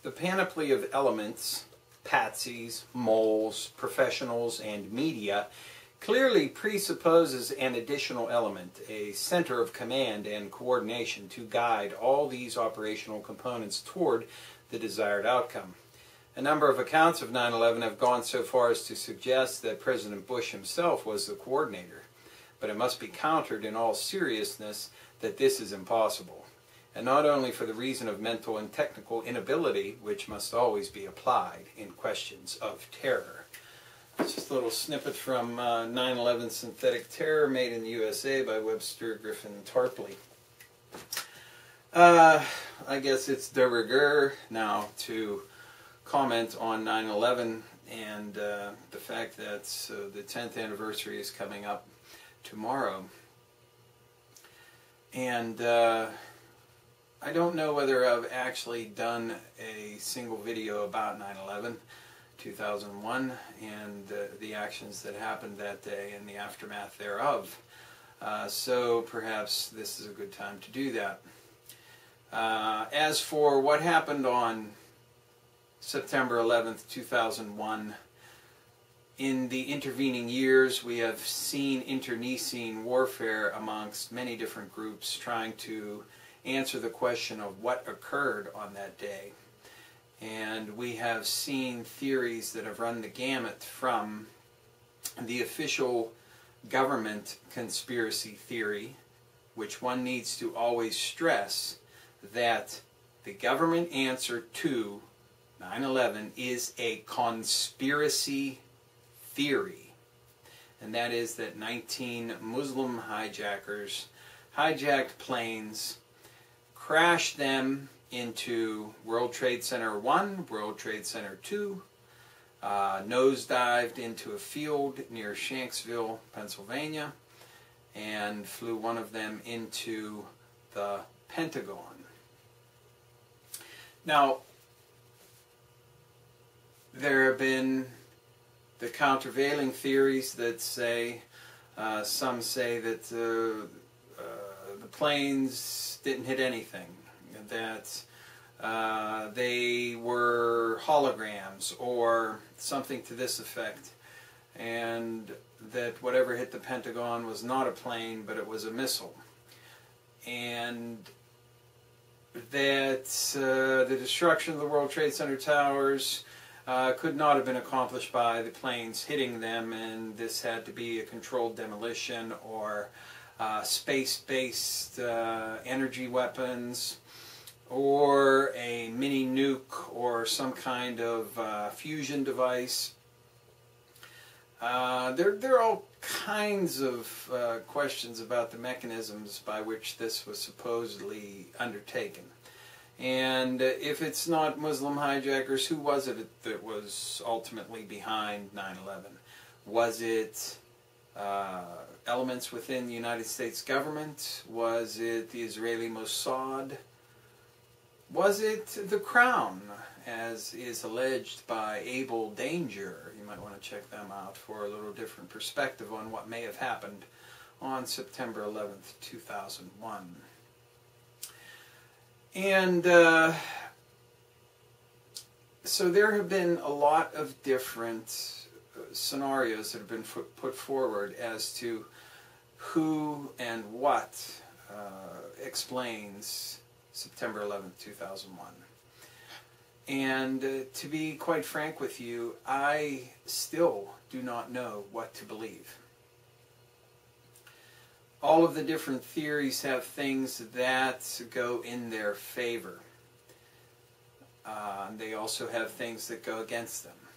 The panoply of elements, patsies, moles, professionals, and media clearly presupposes an additional element, a center of command and coordination to guide all these operational components toward the desired outcome. A number of accounts of 9/11 have gone so far as to suggest that President Bush himself was the coordinator, but it must be countered in all seriousness that this is impossible, and not only for the reason of mental and technical inability, which must always be applied in questions of terror. Just a little snippet from 9/11 Synthetic Terror, made in the USA by Webster Griffin Tarpley. I guess it's de rigueur now to comment on 9/11 and the fact that the 10th anniversary is coming up tomorrow. And I don't know whether I've actually done a single video about 9/11, 2001, and the actions that happened that day and the aftermath thereof. So perhaps this is a good time to do that. As for what happened on September 11th, 2001, in the intervening years we have seen internecine warfare amongst many different groups trying to answer the question of what occurred on that day. And we have seen theories that have run the gamut from the official government conspiracy theory, which one needs to always stress that the government answer to 9/11 is a conspiracy theory. And that is that 19 Muslim hijackers hijacked planes, crashed them into World Trade Center 1, World Trade Center 2, nosedived into a field near Shanksville, Pennsylvania, and flew one of them into the Pentagon. Now, there have been the countervailing theories that say, some say that the planes didn't hit anything, that they were holograms or something to this effect, and that whatever hit the Pentagon was not a plane but it was a missile, and that the destruction of the World Trade Center towers could not have been accomplished by the planes hitting them, and this had to be a controlled demolition or space-based energy weapons, or a mini nuke, or some kind of fusion device. There are all kinds of questions about the mechanisms by which this was supposedly undertaken. And if it's not Muslim hijackers, who was it that was ultimately behind 9/11? Was it elements within the United States government? Was it the Israeli Mossad? Was it the Crown, as is alleged by Abel Danger? You might want to check them out for a little different perspective on what may have happened on September 11th, 2001. And so there have been a lot of different scenarios that have been put forward as to who and what explains September 11th, 2001. And to be quite frank with you, I still do not know what to believe. All of the different theories have things that go in their favor. They also have things that go against them.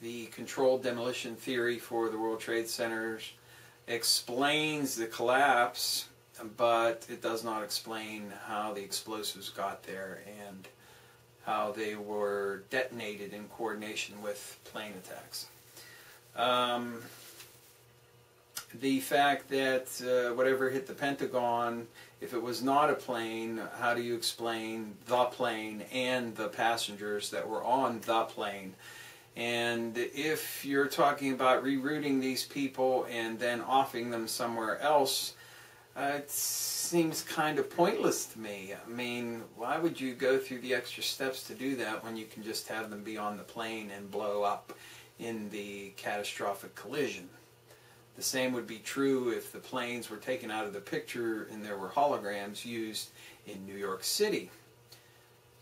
The controlled demolition theory for the World Trade Centers explains the collapse, but it does not explain how the explosives got there and how they were detonated in coordination with plane attacks. The fact that whatever hit the Pentagon, if it was not a plane, how do you explain the plane and the passengers that were on the plane? And if you're talking about rerouting these people and then offing them somewhere else, It seems kind of pointless to me. I mean, why would you go through the extra steps to do that when you can just have them be on the plane and blow up in the catastrophic collision? The same would be true if the planes were taken out of the picture and there were holograms used in New York City.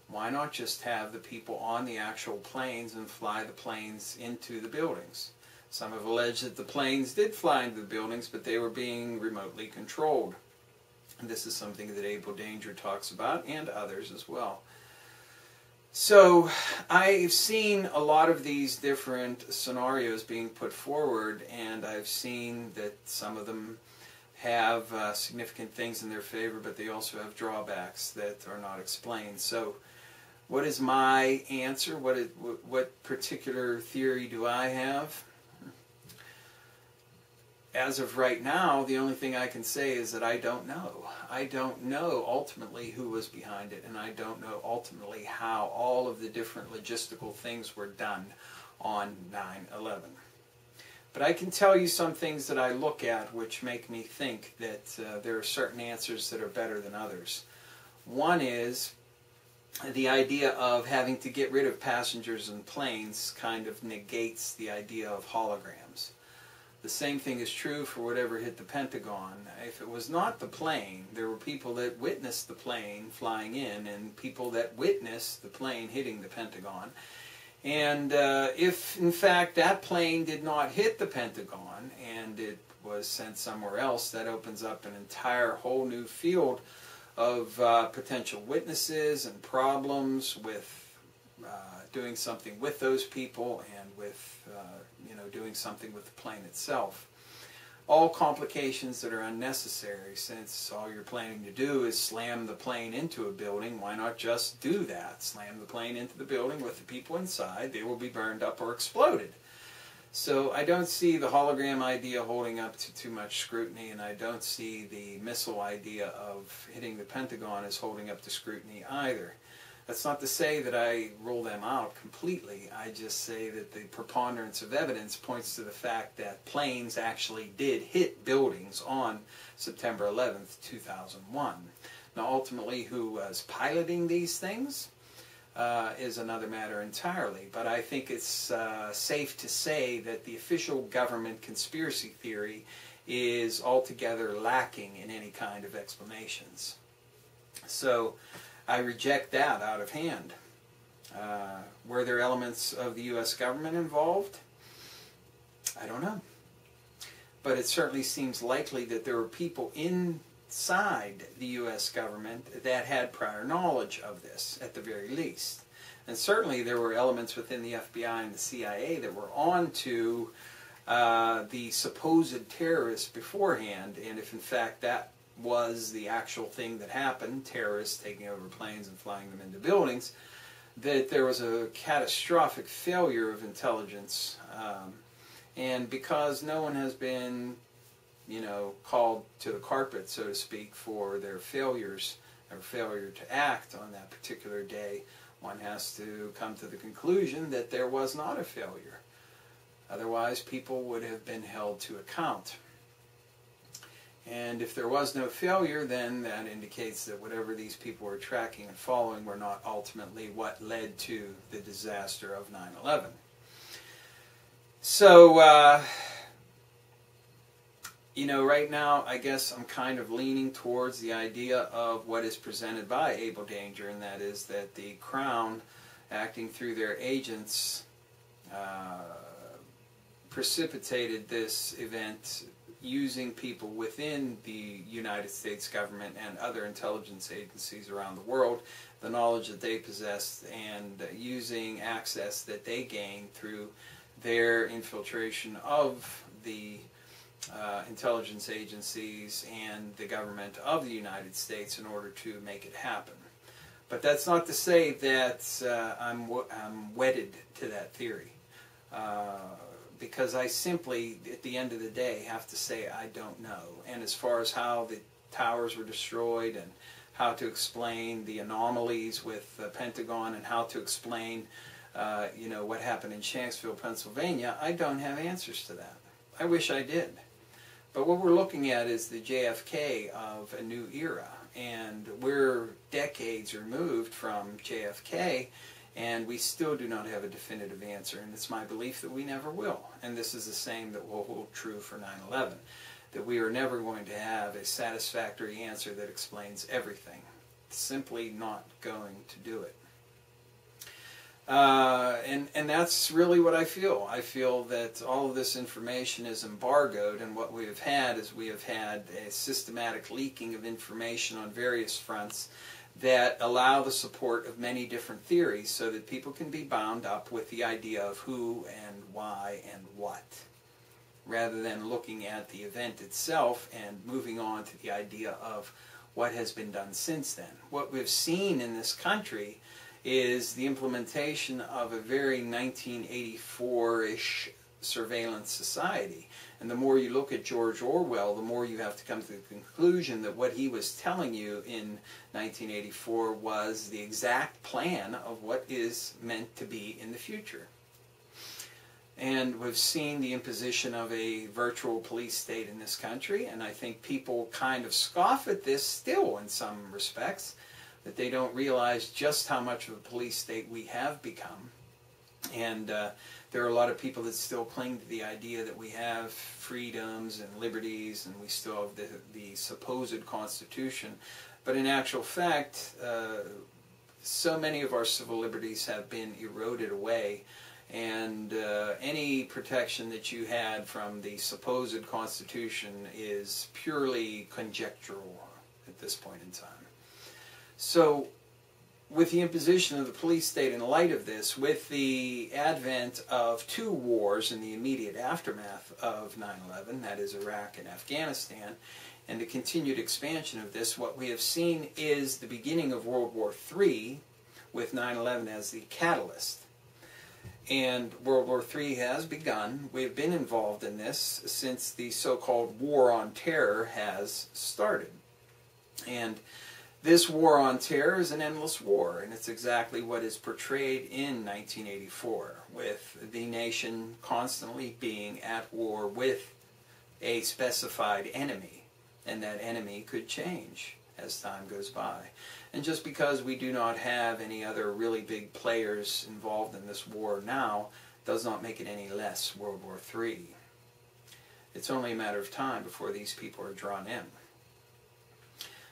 Why not just have the people on the actual planes and fly the planes into the buildings? Some have alleged that the planes did fly into the buildings, but they were being remotely controlled. And this is something that Abel Danger talks about, and others as well. So I've seen a lot of these different scenarios being put forward, and I've seen that some of them have significant things in their favor, but they also have drawbacks that are not explained. So what is my answer? What particular theory do I have? As of right now, the only thing I can say is that I don't know. I don't know ultimately who was behind it, and I don't know ultimately how all of the different logistical things were done on 9/11. But I can tell you some things that I look at which make me think that there are certain answers that are better than others. One is the idea of having to get rid of passengers and planes kind of negates the idea of holograms. The same thing is true for whatever hit the Pentagon. If it was not the plane, there were people that witnessed the plane flying in and people that witnessed the plane hitting the Pentagon. And if, in fact, that plane did not hit the Pentagon and it was sent somewhere else, that opens up an entire whole new field of potential witnesses and problems with doing something with those people and with doing something with the plane itself. All complications that are unnecessary, since all you're planning to do is slam the plane into a building. Why not just do that? Slam the plane into the building with the people inside. They will be burned up or exploded. So I don't see the hologram idea holding up to too much scrutiny, and I don't see the missile idea of hitting the Pentagon as holding up to scrutiny either. That's not to say that I rule them out completely. I just say that the preponderance of evidence points to the fact that planes actually did hit buildings on September 11th, 2001. Now, ultimately, who was piloting these things is another matter entirely. But I think it's safe to say that the official government conspiracy theory is altogether lacking in any kind of explanations. So I reject that out of hand. Were there elements of the U.S. government involved? I don't know. But it certainly seems likely that there were people inside the U.S. government that had prior knowledge of this, at the very least. And certainly there were elements within the FBI and the CIA that were on to the supposed terrorists beforehand, and if in fact that was the actual thing that happened, terrorists taking over planes and flying them into buildings, that there was a catastrophic failure of intelligence. And because no one has been, called to the carpet, so to speak, for their failures or failure to act on that particular day, one has to come to the conclusion that there was not a failure. Otherwise, people would have been held to account. And if there was no failure, then that indicates that whatever these people were tracking and following were not ultimately what led to the disaster of 9/11. So, right now, I guess I'm kind of leaning towards the idea of what is presented by Abel Danger, and that is that the Crown, acting through their agents, precipitated this event using people within the United States government and other intelligence agencies around the world, the knowledge that they possessed, and using access that they gained through their infiltration of the intelligence agencies and the government of the United States in order to make it happen. But that's not to say that I'm wedded to that theory. Because I simply, at the end of the day, have to say I don't know. And as far as how the towers were destroyed and how to explain the anomalies with the Pentagon and how to explain, what happened in Shanksville, Pennsylvania, I don't have answers to that. I wish I did. But what we're looking at is the JFK of a new era, and we're decades removed from JFK, and we still do not have a definitive answer, and it's my belief that we never will. And this is the same that will hold true for 9/11, that we are never going to have a satisfactory answer that explains everything. It's simply not going to do it. And that's really what I feel. I feel that all of this information is embargoed, and what we have had is we have had a systematic leaking of information on various fronts that allow the support of many different theories so that people can be bound up with the idea of who and why and what, rather than looking at the event itself and moving on to the idea of what has been done since then. What we've seen in this country is the implementation of a very 1984-ish surveillance society. And the more you look at George Orwell, the more you have to come to the conclusion that what he was telling you in 1984 was the exact plan of what is meant to be in the future. And we've seen the imposition of a virtual police state in this country, and I think people kind of scoff at this still in some respects, that they don't realize just how much of a police state we have become. And there are a lot of people that still cling to the idea that we have freedoms and liberties and we still have the supposed Constitution. But in actual fact, so many of our civil liberties have been eroded away, and any protection that you had from the supposed Constitution is purely conjectural at this point in time. So, with the imposition of the police state in light of this, with the advent of two wars in the immediate aftermath of 9/11, that is Iraq and Afghanistan, and the continued expansion of this, what we have seen is the beginning of World War III, with 9/11 as the catalyst. And World War III has begun. We've been involved in this since the so-called War on Terror has started. And this war on terror is an endless war, and it's exactly what is portrayed in 1984, with the nation constantly being at war with a specified enemy, and that enemy could change as time goes by. And just because we do not have any other really big players involved in this war now does not make it any less World War III. It's only a matter of time before these people are drawn in.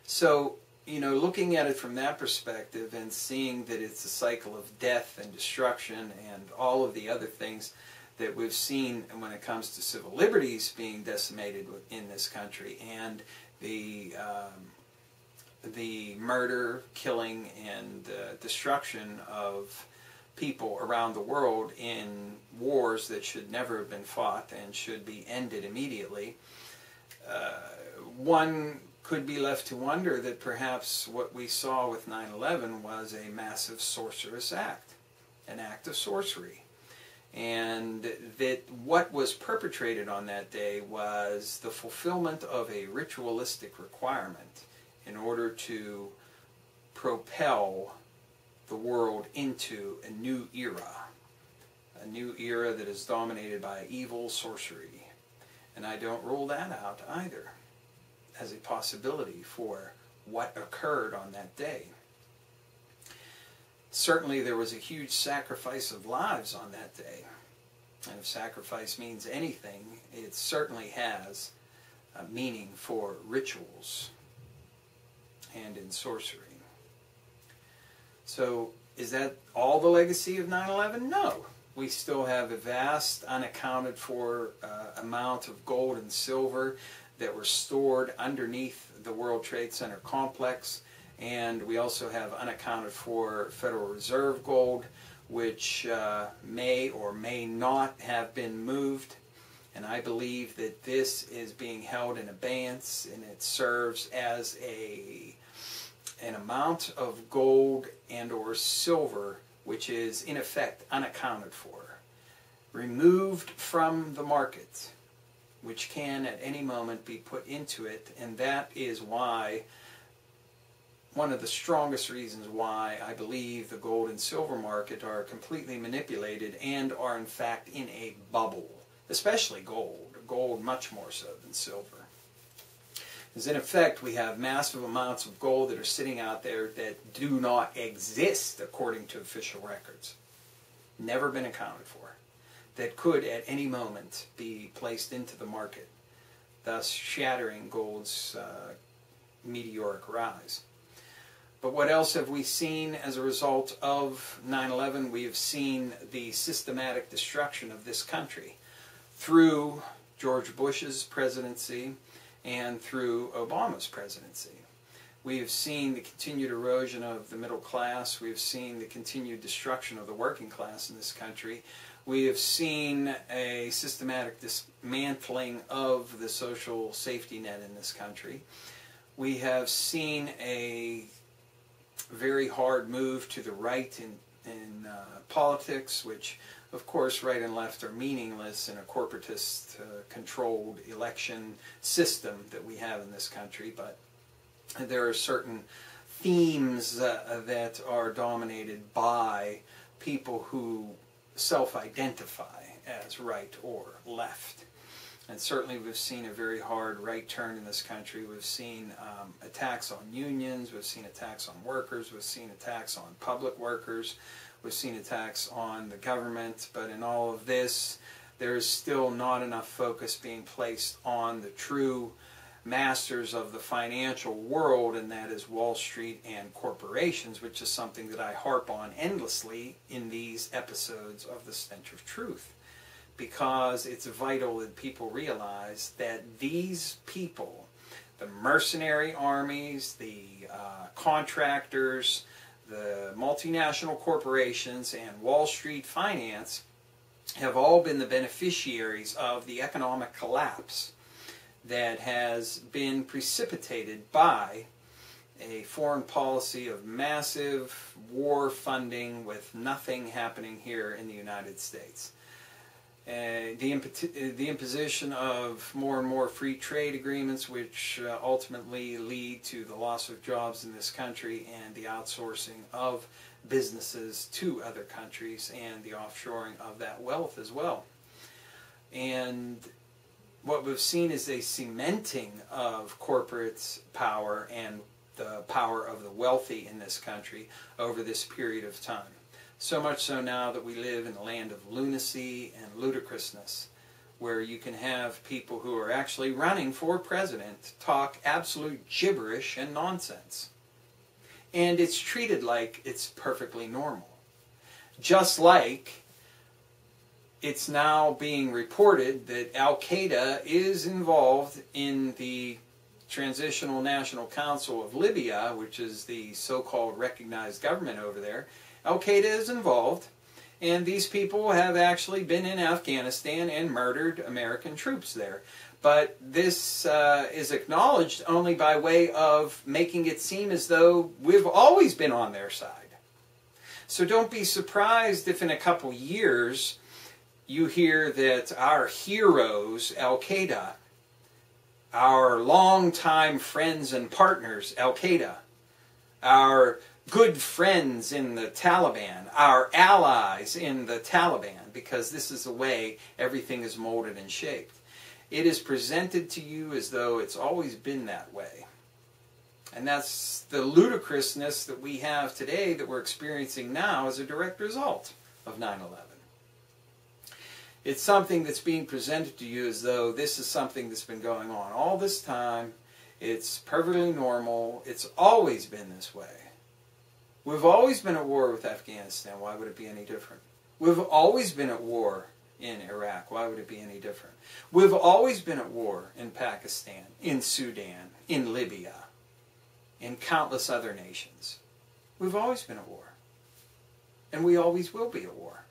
So, you know, looking at it from that perspective and seeing that it's a cycle of death and destruction and all of the other things that we've seen when it comes to civil liberties being decimated in this country, and the murder, killing, and destruction of people around the world in wars that should never have been fought and should be ended immediately, one could be left to wonder that perhaps what we saw with 9/11 was a massive sorcerous act, an act of sorcery, and that what was perpetrated on that day was the fulfillment of a ritualistic requirement in order to propel the world into a new era that is dominated by evil sorcery. And I don't rule that out either as a possibility for what occurred on that day. Certainly there was a huge sacrifice of lives on that day. And if sacrifice means anything, it certainly has a meaning for rituals and in sorcery. So, is that all the legacy of 9/11? No. We still have a vast, unaccounted for amount of gold and silver that were stored underneath the World Trade Center complex, and we also have unaccounted for Federal Reserve gold, which may or may not have been moved. And I believe that this is being held in abeyance, and it serves as an amount of gold and or silver which is in effect unaccounted for, removed from the market, which can at any moment be put into it. And that is why, one of the strongest reasons why I believe the gold and silver market are completely manipulated and are in fact in a bubble, especially gold. gold much more so than silver. Because in effect, we have massive amounts of gold that are sitting out there that do not exist according to official records. Never been accounted for. That could at any moment be placed into the market, thus shattering gold's meteoric rise. But what else have we seen as a result of 9/11? We have seen the systematic destruction of this country through George Bush's presidency and through Obama's presidency. We have seen the continued erosion of the middle class. We have seen the continued destruction of the working class in this country. We have seen a systematic dismantling of the social safety net in this country. We have seen a very hard move to the right in politics, which of course right and left are meaningless in a corporatist controlled election system that we have in this country, but there are certain themes that are dominated by people who self-identify as right or left. And certainly we've seen a very hard right turn in this country. We've seen attacks on unions, we've seen attacks on workers, we've seen attacks on public workers, we've seen attacks on the government, but in all of this, there's still not enough focus being placed on the true masters of the financial world, and that is Wall Street and corporations, which is something that I harp on endlessly in these episodes of the Stench of Truth. Because it's vital that people realize that these people, the mercenary armies, the contractors, the multinational corporations, and Wall Street finance have all been the beneficiaries of the economic collapse that has been precipitated by a foreign policy of massive war funding with nothing happening here in the United States. The imposition of more and more free trade agreements, which ultimately lead to the loss of jobs in this country and the outsourcing of businesses to other countries and the offshoring of that wealth as well. And what we've seen is a cementing of corporate power and the power of the wealthy in this country over this period of time. So much so now that we live in a land of lunacy and ludicrousness, where you can have people who are actually running for president talk absolute gibberish and nonsense. And it's treated like it's perfectly normal. Just like it's now being reported that Al-Qaeda is involved in the Transitional National Council of Libya, which is the so-called recognized government over there. Al-Qaeda is involved, and these people have actually been in Afghanistan and murdered American troops there. But this is acknowledged only by way of making it seem as though we've always been on their side. So don't be surprised if in a couple years you hear that our heroes, Al-Qaeda, our longtime friends and partners, Al-Qaeda, our good friends in the Taliban, our allies in the Taliban, because this is the way everything is molded and shaped. It is presented to you as though it's always been that way. And that's the ludicrousness that we have today, that we're experiencing now, as a direct result of 9/11. It's something that's being presented to you as though this is something that's been going on all this time. It's perfectly normal. It's always been this way. We've always been at war with Afghanistan. Why would it be any different? We've always been at war in Iraq. Why would it be any different? We've always been at war in Pakistan, in Sudan, in Libya, in countless other nations. We've always been at war. And we always will be at war.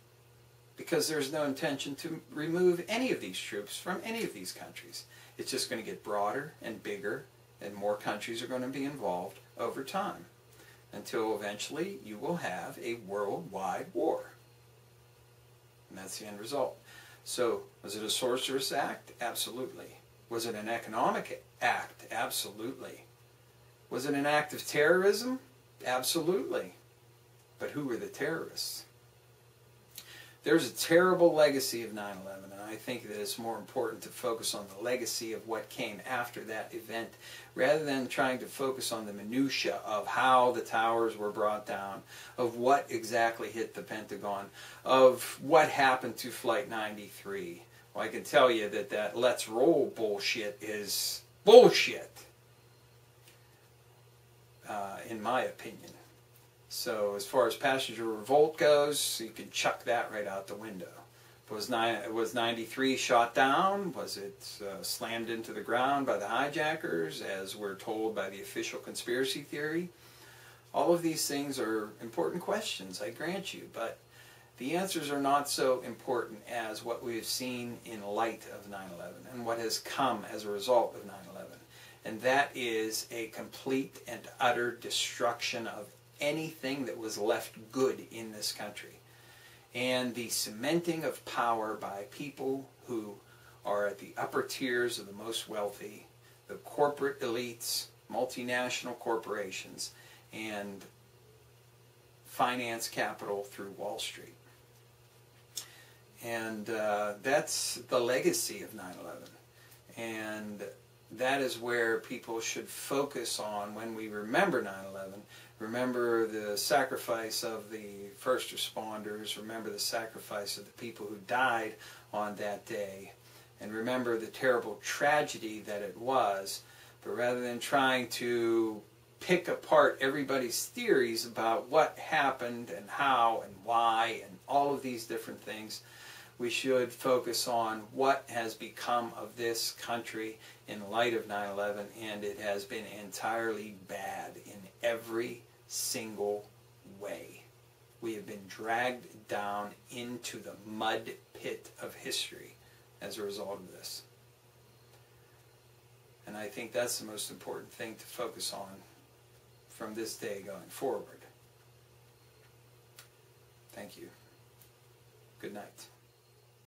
Because there's no intention to remove any of these troops from any of these countries. It's just going to get broader and bigger, and more countries are going to be involved over time, until eventually you will have a worldwide war. And that's the end result. So, was it a sorcerous act? Absolutely. Was it an economic act? Absolutely. Was it an act of terrorism? Absolutely. But who were the terrorists? There's a terrible legacy of 9/11, and I think that it's more important to focus on the legacy of what came after that event rather than trying to focus on the minutia of how the towers were brought down, of what exactly hit the Pentagon, of what happened to Flight 93. Well, I can tell you that that let's roll bullshit is bullshit, in my opinion. So as far as passenger revolt goes, you can chuck that right out the window. Was 93 shot down? Was it slammed into the ground by the hijackers, as we're told by the official conspiracy theory? All of these things are important questions, I grant you, but the answers are not so important as what we've seen in light of 9/11 and what has come as a result of 9/11. And that is a complete and utter destruction of anything that was left good in this country. And the cementing of power by people who are at the upper tiers of the most wealthy, the corporate elites, multinational corporations, and finance capital through Wall Street. And that's the legacy of 9/11. And that is where people should focus on when we remember 9/11. Remember the sacrifice of the first responders. Remember the sacrifice of the people who died on that day. And remember the terrible tragedy that it was. But rather than trying to pick apart everybody's theories about what happened and how and why and all of these different things, we should focus on what has become of this country in light of 9/11, and it has been entirely bad in every single way. We have been dragged down into the mud pit of history as a result of this. And I think that's the most important thing to focus on from this day going forward. Thank you. Good night.